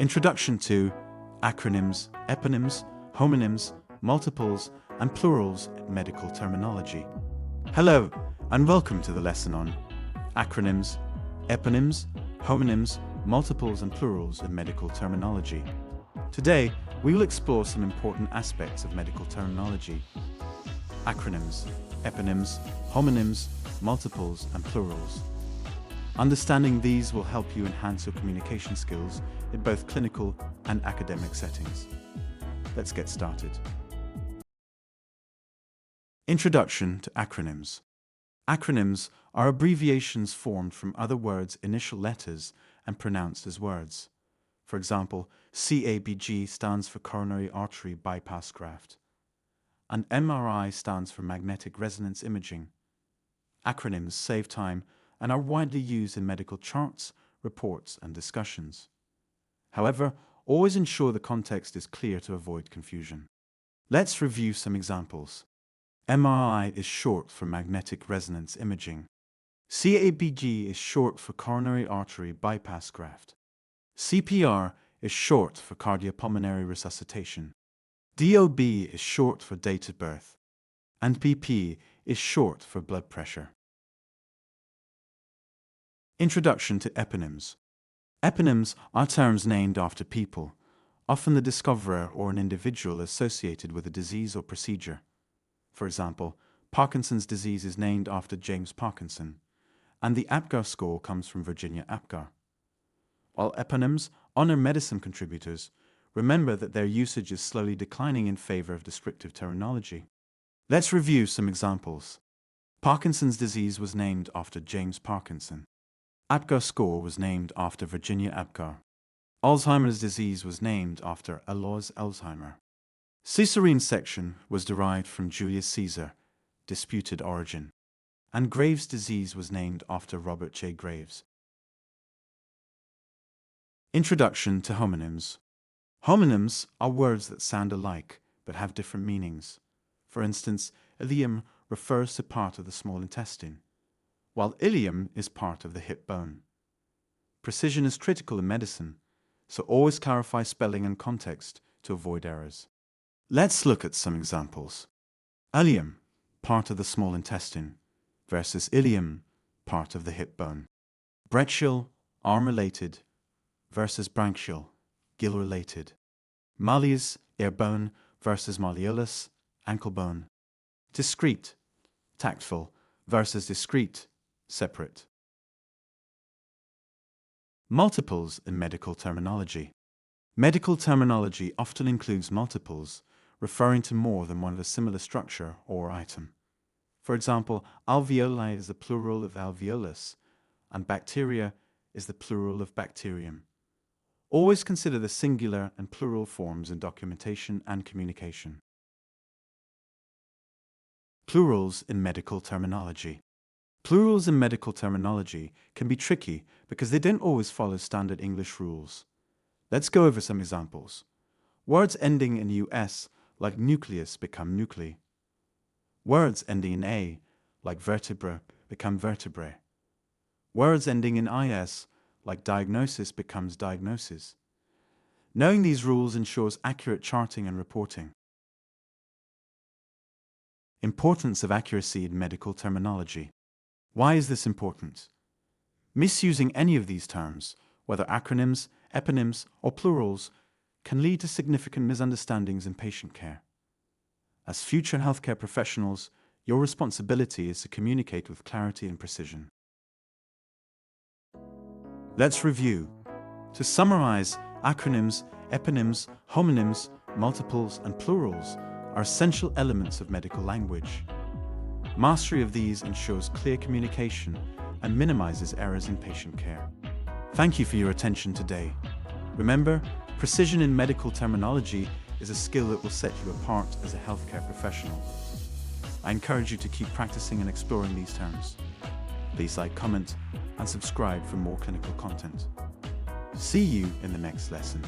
Introduction to Acronyms, Eponyms, Homonyms, Multiples, and Plurals in Medical Terminology. Hello, and welcome to the lesson on Acronyms, Eponyms, Homonyms, Multiples, and Plurals in Medical Terminology. Today, we will explore some important aspects of medical terminology. Acronyms, Eponyms, Homonyms, Multiples, and Plurals. Understanding these will help you enhance your communication skills in both clinical and academic settings. Let's get started. Introduction to acronyms. Acronyms are abbreviations formed from other words' initial letters and pronounced as words. For example, CABG stands for coronary artery bypass graft, and MRI stands for magnetic resonance imaging. Acronyms save time and are widely used in medical charts, reports, and discussions. However, always ensure the context is clear to avoid confusion. Let's review some examples. MRI is short for magnetic resonance imaging. CABG is short for coronary artery bypass graft. CPR is short for cardiopulmonary resuscitation. DOB is short for date of birth. And BP is short for blood pressure. Introduction to eponyms. Eponyms are terms named after people, often the discoverer or an individual associated with a disease or procedure. For example, Parkinson's disease is named after James Parkinson, and the APGAR score comes from Virginia APGAR. While eponyms honor medicine contributors, remember that their usage is slowly declining in favor of descriptive terminology. Let's review some examples. Parkinson's disease was named after James Parkinson. APGAR score was named after Virginia APGAR. Alzheimer's disease was named after Alois Alzheimer. Caesarean section was derived from Julius Caesar, disputed origin. And Graves' disease was named after Robert J. Graves. Introduction to homonyms. Homonyms are words that sound alike but have different meanings. For instance, ileum refers to part of the small intestine, while ilium is part of the hip bone. Precision is critical in medicine, so always clarify spelling and context to avoid errors. Let's look at some examples. Ileum, part of the small intestine, versus ilium, part of the hip bone. Brachial, arm-related, versus branchial, gill-related. Malleus, ear bone, versus malleolus, ankle bone. Discrete, tactful, versus discrete, separate. Multiples in medical terminology. Medical terminology often includes multiples, referring to more than one of a similar structure or item. For example, alveoli is the plural of alveolus, and bacteria is the plural of bacterium. Always consider the singular and plural forms in documentation and communication. Plurals in medical terminology. Plurals in medical terminology can be tricky because they don't always follow standard English rules. Let's go over some examples. Words ending in US, like nucleus, become nuclei. Words ending in A, like vertebra, become vertebrae. Words ending in IS, like diagnosis, becomes diagnosis. Knowing these rules ensures accurate charting and reporting. Importance of accuracy in medical terminology. Why is this important? Misusing any of these terms, whether acronyms, eponyms, or plurals, can lead to significant misunderstandings in patient care. As future healthcare professionals, your responsibility is to communicate with clarity and precision. Let's review. To summarize, acronyms, eponyms, homonyms, multiples, and plurals are essential elements of medical language. Mastery of these ensures clear communication and minimizes errors in patient care. Thank you for your attention today. Remember, precision in medical terminology is a skill that will set you apart as a healthcare professional. I encourage you to keep practicing and exploring these terms. Please like, comment, and subscribe for more clinical content. See you in the next lesson.